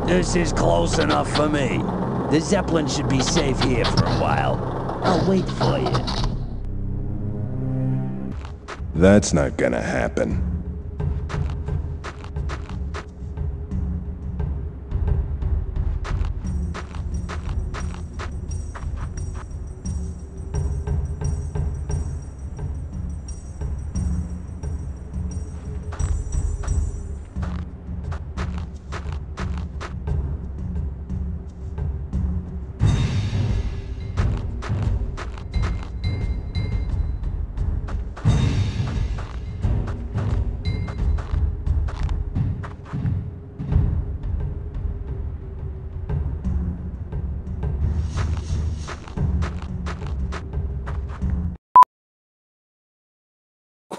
This is close enough for me. The Zeppelin should be safe here for a while. I'll wait for you. That's not gonna happen.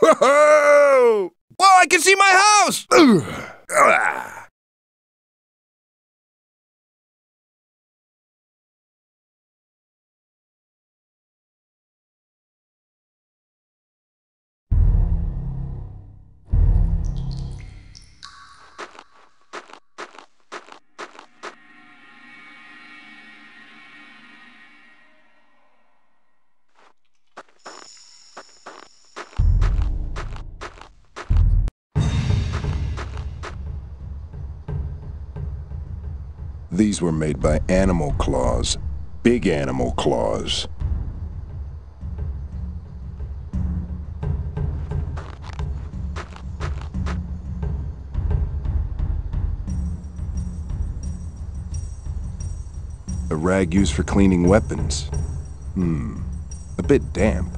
Whoa! Whoa, I can see my house! These were made by animal claws. Big animal claws. A rag used for cleaning weapons. A bit damp.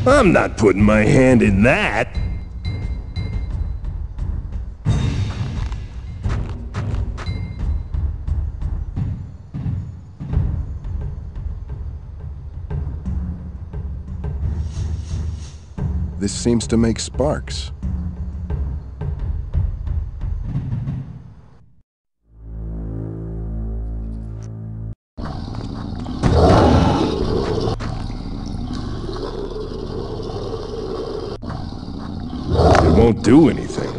I'm not putting my hand in that. This seems to make sparks. It won't do anything.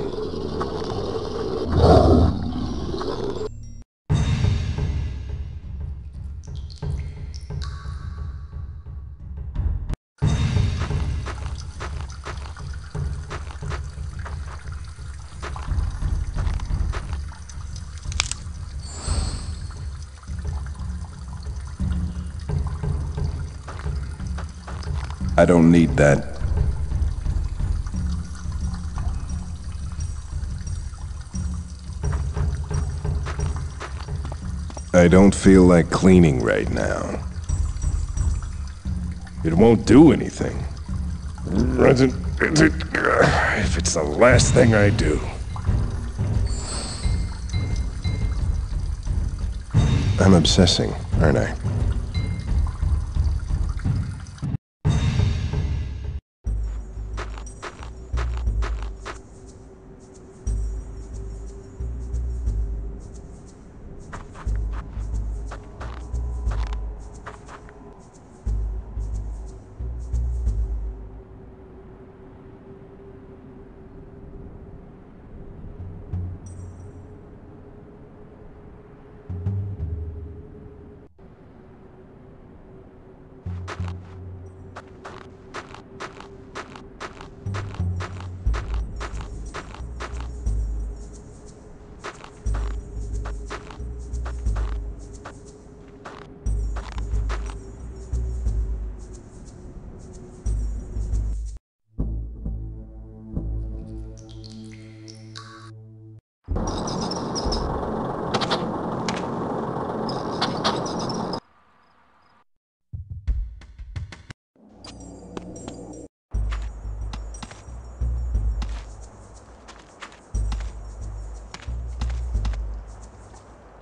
I don't need that. I don't feel like cleaning right now. It won't do anything. If it's the last thing I do. I'm obsessing, aren't I?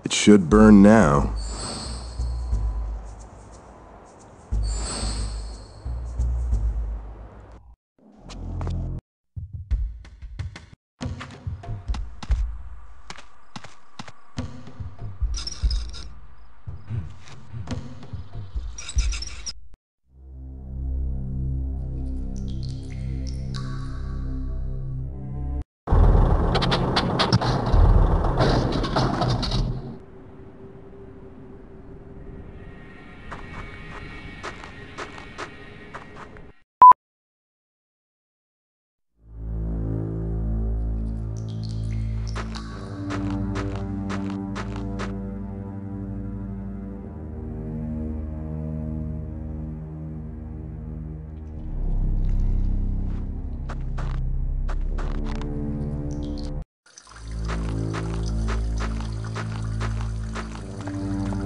It should burn now.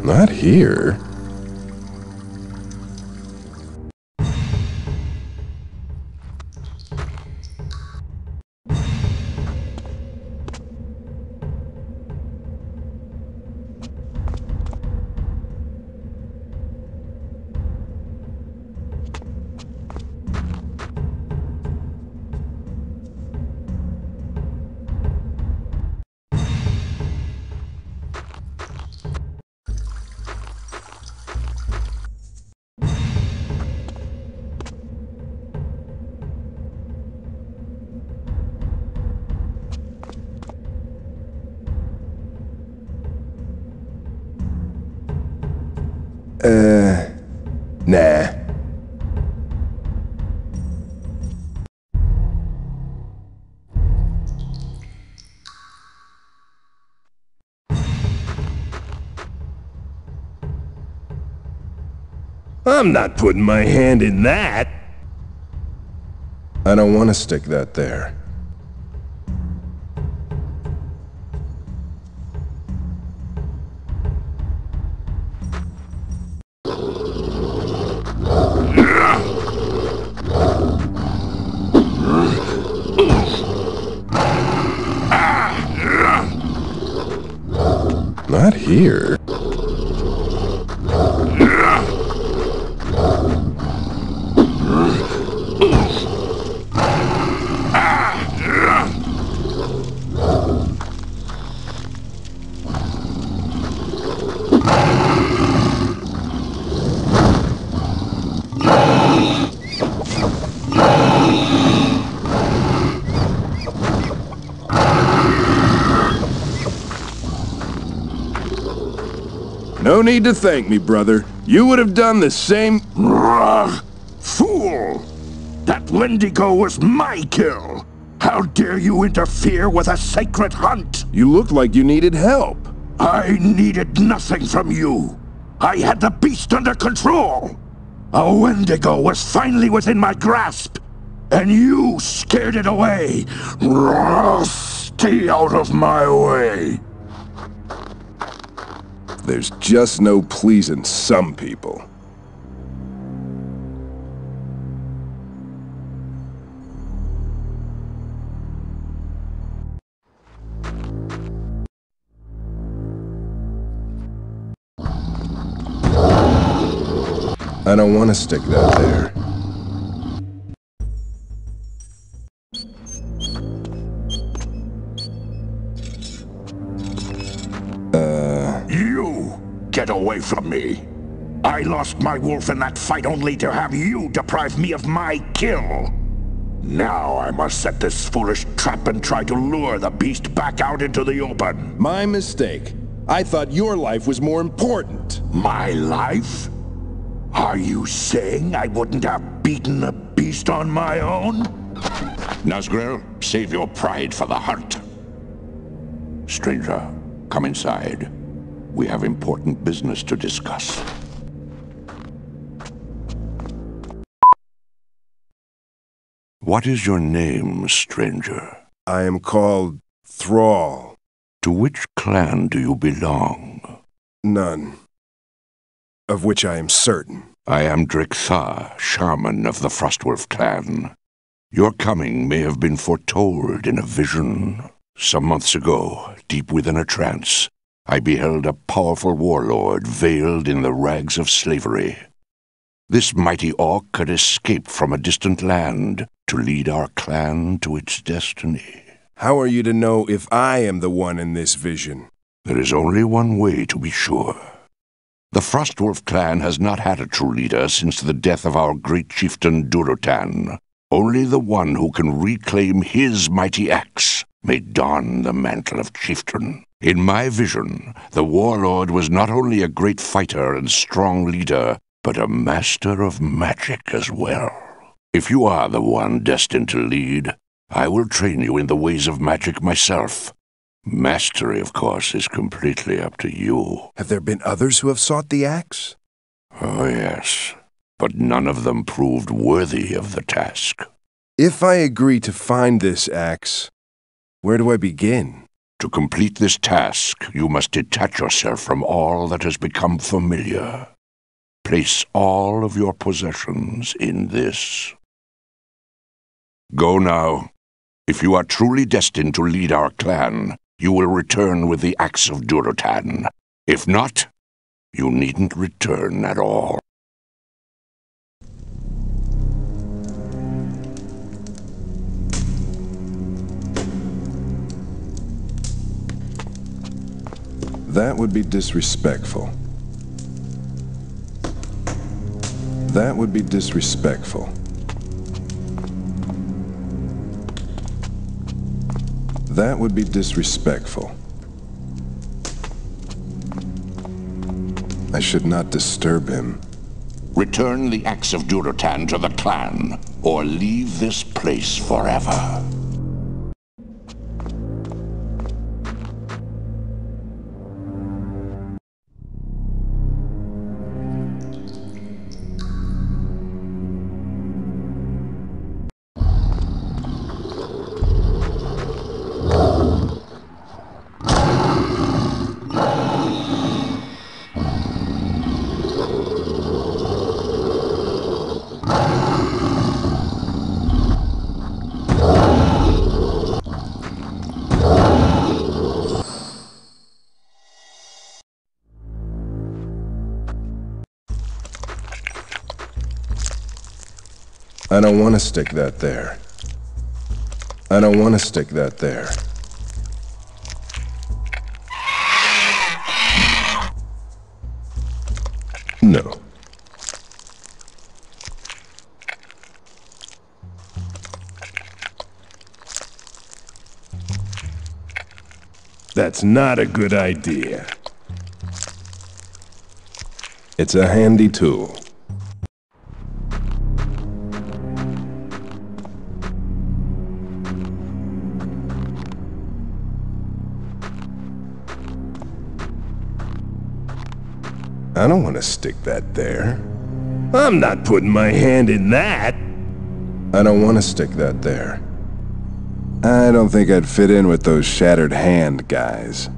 Not here. Nah. I'm not putting my hand in that. I don't want to stick that there. Not here. No need to thank me, brother. You would have done the same. Fool! That Wendigo was my kill! How dare you interfere with a sacred hunt? You looked like you needed help. I needed nothing from you. I had the beast under control. A Wendigo was finally within my grasp, and you scared it away. Stay out of my way. There's just no pleasing some people. I don't want to stick that there. You! Get away from me! I lost my wolf in that fight only to have you deprive me of my kill! Now I must set this foolish trap and try to lure the beast back out into the open. My mistake. I thought your life was more important. My life? Are you saying I wouldn't have beaten the beast on my own? Nazgrel, save your pride for the hunt. Stranger, come inside. We have important business to discuss. What is your name, stranger? I am called Tralll. To which clan do you belong? None. Of which I am certain. I am Driktha, shaman of the Frostwolf clan. Your coming may have been foretold in a vision. Some months ago, deep within a trance, I beheld a powerful warlord veiled in the rags of slavery. This mighty orc had escaped from a distant land to lead our clan to its destiny. How are you to know if I am the one in this vision? There is only one way to be sure. The Frostwolf clan has not had a true leader since the death of our great chieftain Durotan. Only the one who can reclaim his mighty axe may don the mantle of chieftain. In my vision, the warlord was not only a great fighter and strong leader, but a master of magic as well. If you are the one destined to lead, I will train you in the ways of magic myself. Mastery, of course, is completely up to you. Have there been others who have sought the axe? Oh, yes. But none of them proved worthy of the task. If I agree to find this axe, where do I begin? To complete this task, you must detach yourself from all that has become familiar. Place all of your possessions in this. Go now. If you are truly destined to lead our clan, you will return with the axe of Durotan. If not, you needn't return at all. That would be disrespectful. That would be disrespectful. That would be disrespectful. I should not disturb him. Return the axe of Durotan to the clan, or leave this place forever. I don't want to stick that there. I don't want to stick that there. No. That's not a good idea. It's a handy tool. I don't want to stick that there. I'm not putting my hand in that. I don't want to stick that there. I don't think I'd fit in with those shattered hand guys.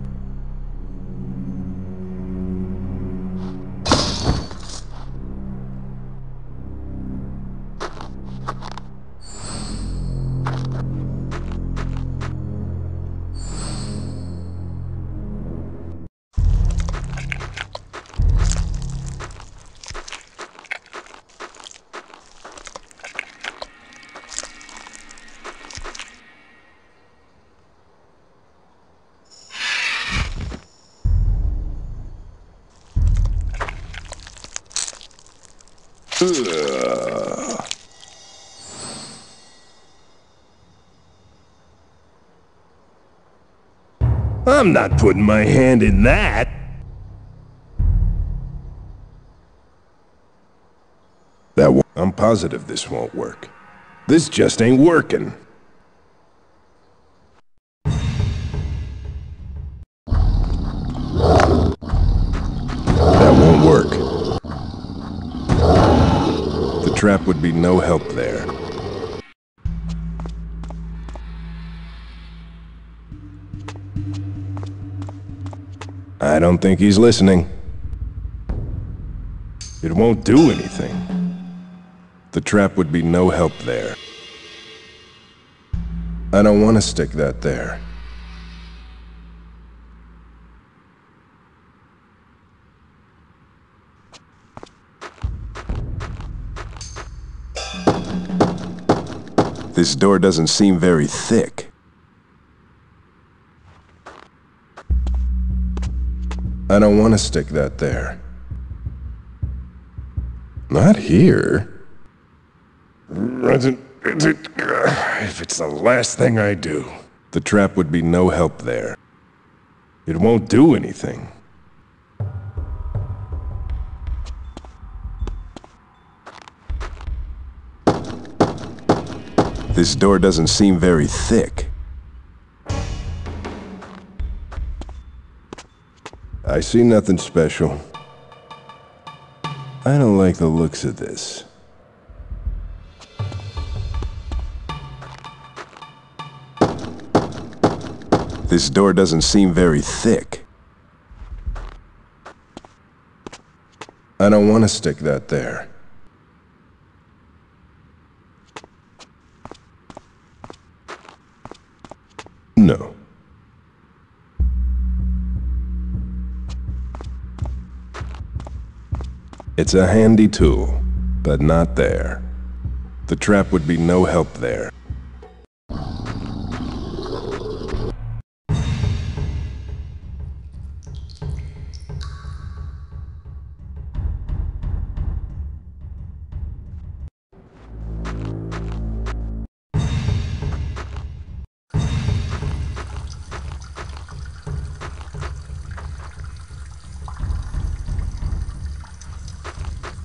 I'm not putting my hand in that. I'm positive this won't work. This just ain't working. That won't work. The trap would be no help there. I don't think he's listening. It won't do anything. The trap would be no help there. I don't want to stick that there. This door doesn't seem very thick. I don't want to stick that there. Not here. If it's the last thing I do, the trap would be no help there. It won't do anything. This door doesn't seem very thick. I see nothing special. I don't like the looks of this. This door doesn't seem very thick. I don't want to stick that there. No. It's a handy tool, but not there. The trap would be no help there.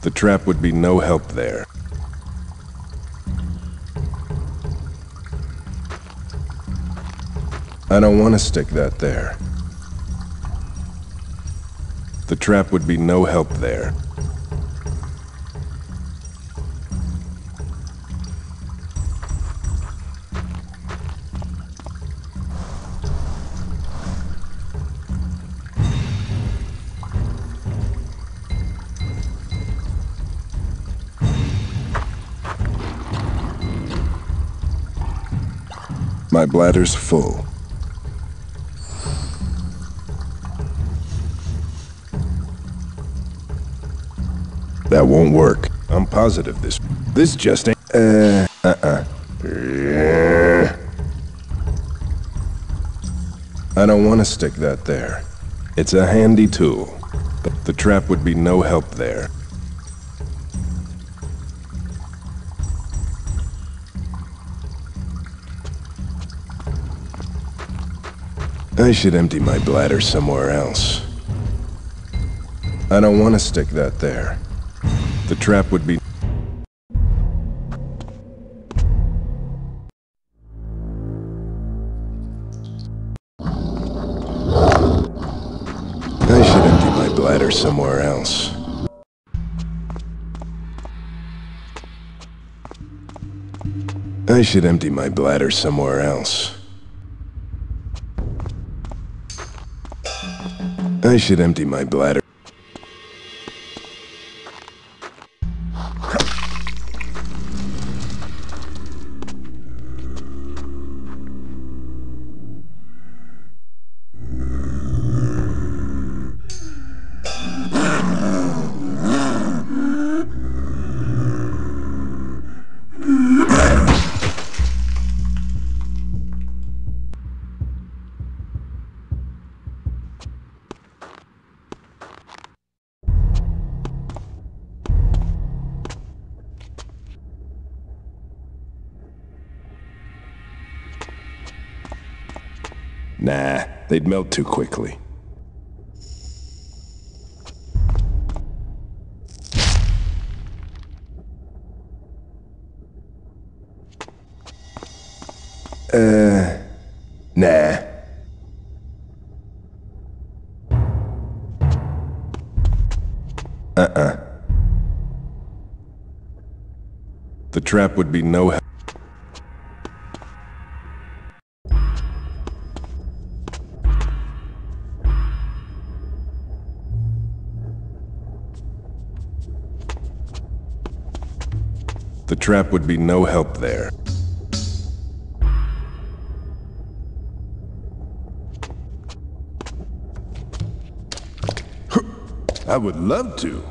The trap would be no help there. I don't want to stick that there. The trap would be no help there. My bladder's full. That won't work. I'm positive this just ain't. I don't want to stick that there. It's a handy tool, but the trap would be no help there. I should empty my bladder somewhere else. I don't want to stick that there. The trap would be... I should empty my bladder somewhere else. I should empty my bladder somewhere else. I should empty my bladder. Nah, they'd melt too quickly. Nah. The trap would be no help. The trap would be no help there. I would love to,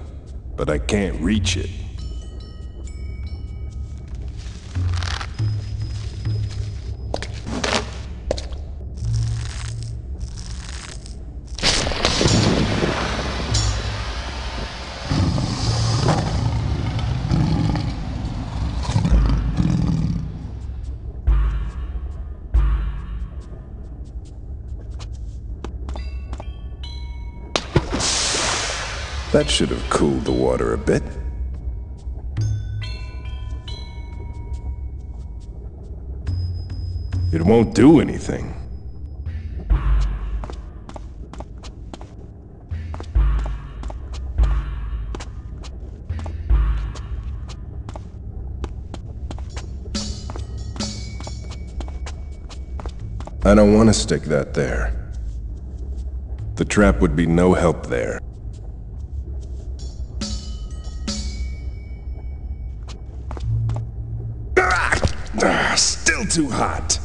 but I can't reach it. That should have cooled the water a bit. It won't do anything. I don't want to stick that there. The trap would be no help there. Still too hot.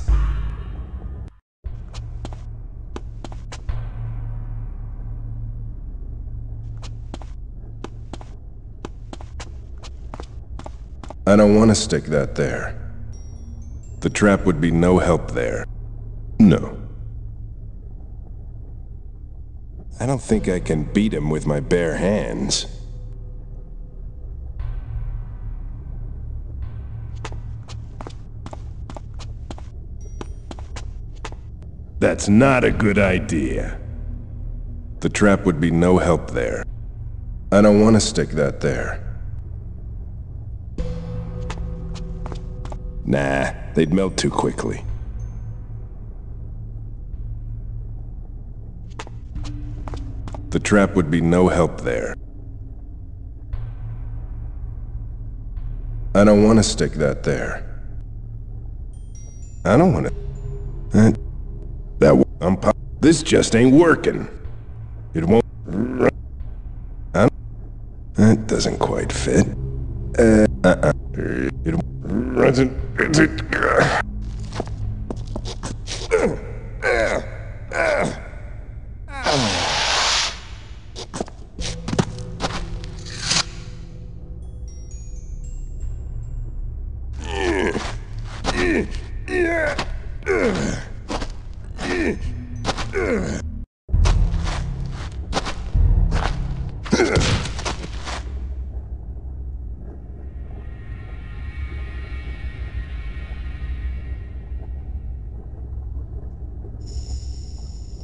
I don't want to stick that there. The trap would be no help there. No. I don't think I can beat him with my bare hands. That's not a good idea. The trap would be no help there. I don't want to stick that there. Nah, they'd melt too quickly. The trap would be no help there. I don't want to stick that there. I don't want to... This just ain't working. It won't... That doesn't quite fit. It doesn't...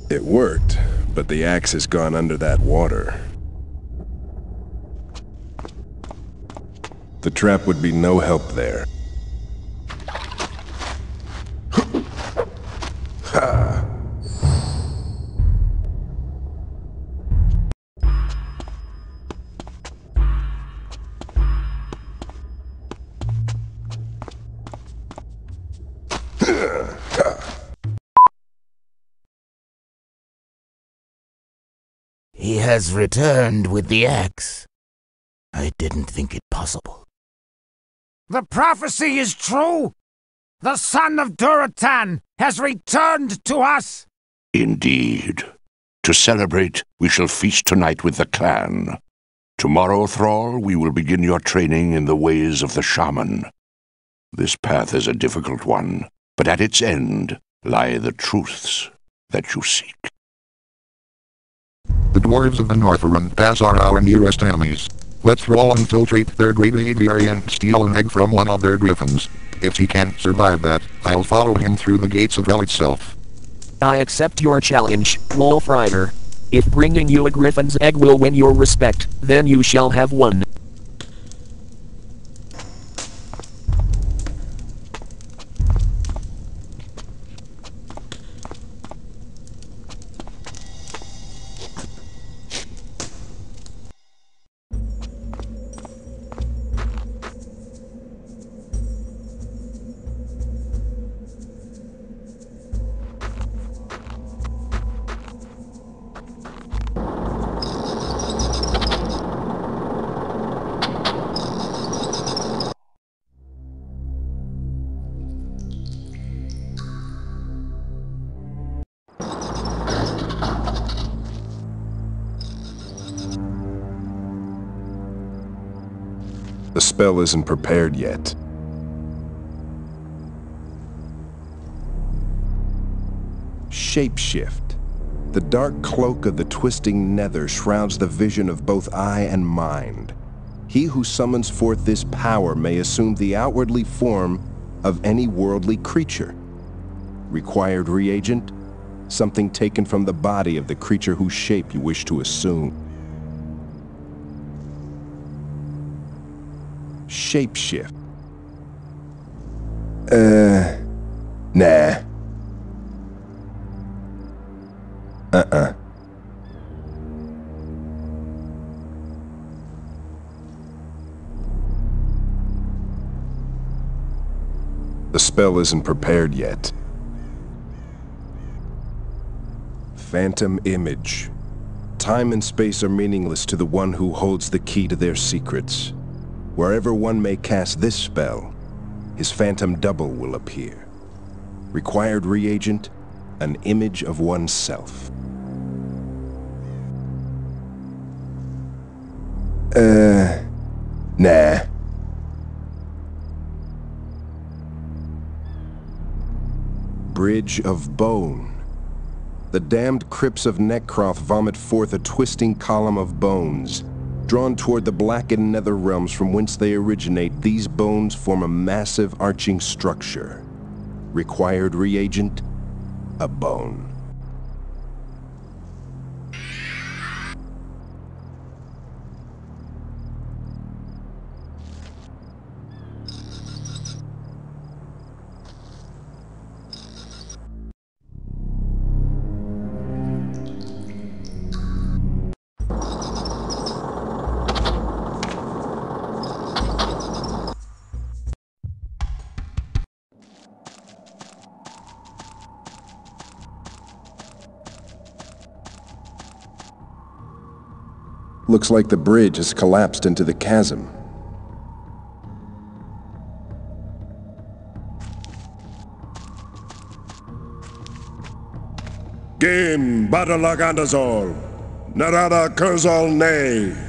It worked, but the axe has gone under that water. The trap would be no help there. Ha! He has returned with the axe. I didn't think it possible. The prophecy is true! The son of Durotan has returned to us! Indeed. To celebrate, we shall feast tonight with the clan. Tomorrow, Thrall, we will begin your training in the ways of the shaman. This path is a difficult one, but at its end lie the truths that you seek. The dwarves of the Northrend Pass are our nearest enemies. Let Thrall infiltrate their great aviary and steal an egg from one of their griffins. If he can't survive that, I'll follow him through the gates of hell itself. I accept your challenge, Wolf Rider. If bringing you a griffin's egg will win your respect, then you shall have one. The spell isn't prepared yet. Shapeshift. The dark cloak of the twisting nether shrouds the vision of both eye and mind. He who summons forth this power may assume the outwardly form of any worldly creature. Required reagent? Something taken from the body of the creature whose shape you wish to assume. Shapeshift. Nah. The spell isn't prepared yet. Phantom image. Time and space are meaningless to the one who holds the key to their secrets. Wherever one may cast this spell, his phantom double will appear. Required reagent, an image of oneself. Nah. Bridge of bone. The damned crypts of Necroth vomit forth a twisting column of bones. Drawn toward the blackened nether realms from whence they originate, these bones form a massive arching structure. Required reagent, a bone. Looks like the bridge has collapsed into the chasm. Game Badalagandazol. Narada Kurzal Nay.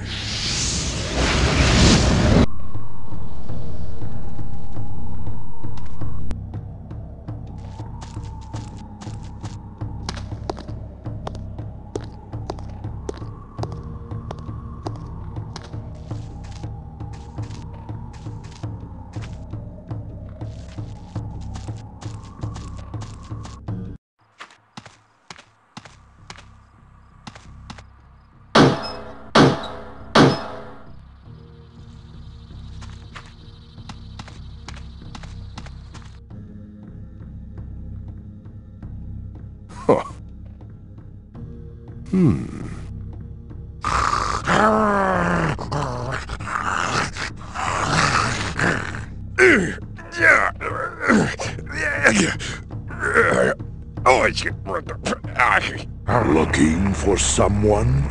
Looking for someone?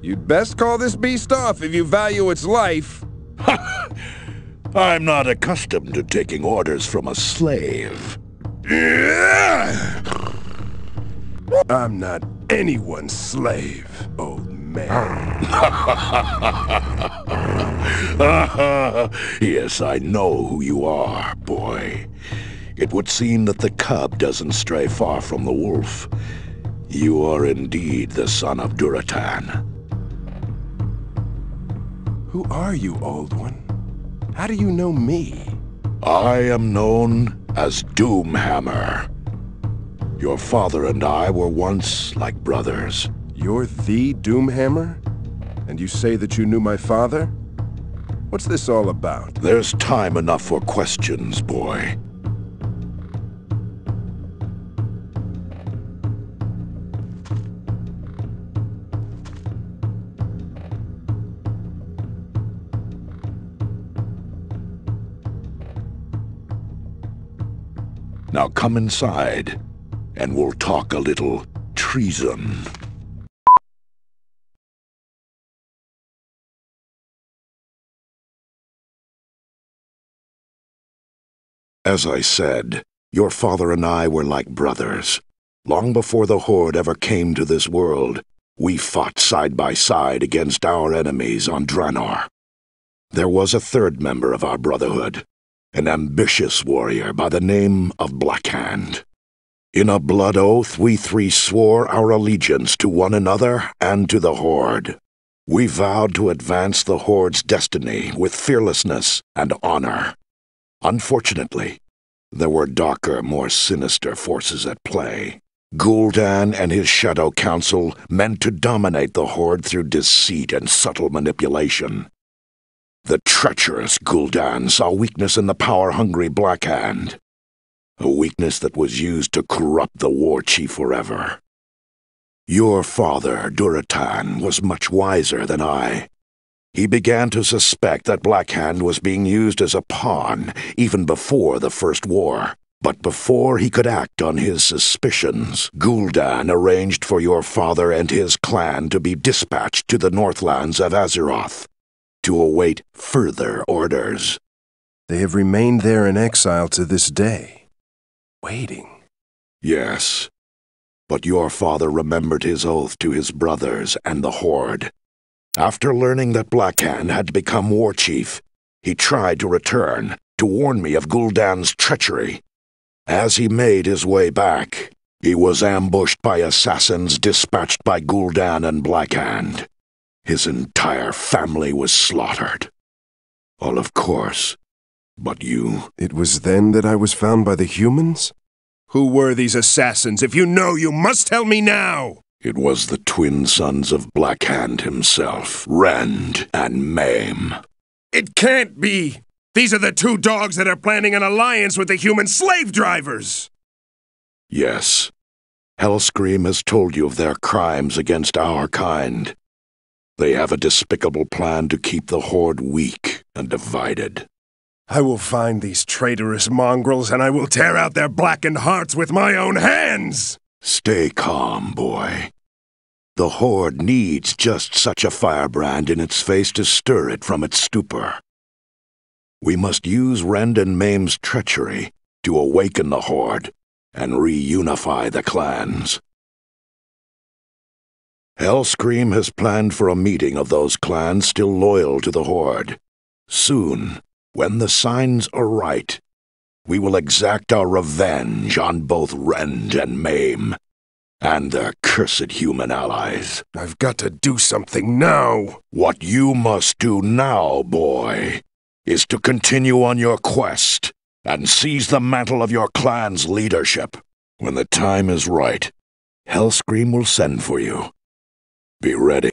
You'd best call this beast off if you value its life. I'm not accustomed to taking orders from a slave. I'm not anyone's slave, old man. Yes, I know who you are, boy. It would seem that the cub doesn't stray far from the wolf. You are indeed the son of Duratan. Who are you, old one? How do you know me? I am known as Doomhammer. Your father and I were once like brothers. You're the Doomhammer? And you say that you knew my father? What's this all about? There's time enough for questions, boy. Now come inside, and we'll talk a little treason. As I said, your father and I were like brothers. Long before the Horde ever came to this world, we fought side by side against our enemies on Draenor. There was a third member of our brotherhood, an ambitious warrior by the name of Blackhand. In a blood oath, we three swore our allegiance to one another and to the Horde. We vowed to advance the Horde's destiny with fearlessness and honor. Unfortunately, there were darker, more sinister forces at play. Gul'dan and his Shadow Council meant to dominate the Horde through deceit and subtle manipulation. The treacherous Gul'dan saw weakness in the power-hungry Blackhand, a weakness that was used to corrupt the war chief forever. Your father, Duratan, was much wiser than I. He began to suspect that Blackhand was being used as a pawn even before the First War, But before he could act on his suspicions, Gul'dan arranged for your father and his clan to be dispatched to the Northlands of Azeroth to await further orders. They have remained there in exile to this day, waiting. Yes, but your father remembered his oath to his brothers and the Horde. After learning that Blackhand had become war chief, he tried to return to warn me of Gul'dan's treachery. As he made his way back, he was ambushed by assassins dispatched by Gul'dan and Blackhand. His entire family was slaughtered. All, of course, but you. It was then that I was found by the humans? Who were these assassins? If you know, you must tell me now! It was the twin sons of Blackhand himself, Rend and Maim. It can't be! These are the two dogs that are planning an alliance with the human slave drivers! Yes. Hellscream has told you of their crimes against our kind. They have a despicable plan to keep the Horde weak and divided. I will find these traitorous mongrels and I will tear out their blackened hearts with my own hands! Stay calm, boy. The Horde needs just such a firebrand in its face to stir it from its stupor. We must use Rend and Maim's treachery to awaken the Horde and reunify the clans. Hellscream has planned for a meeting of those clans still loyal to the Horde. Soon, when the signs are right, we will exact our revenge on both Rend and Maim, and their cursed human allies. I've got to do something now! What you must do now, boy, is to continue on your quest and seize the mantle of your clan's leadership. When the time is right, Hellscream will send for you. Be ready.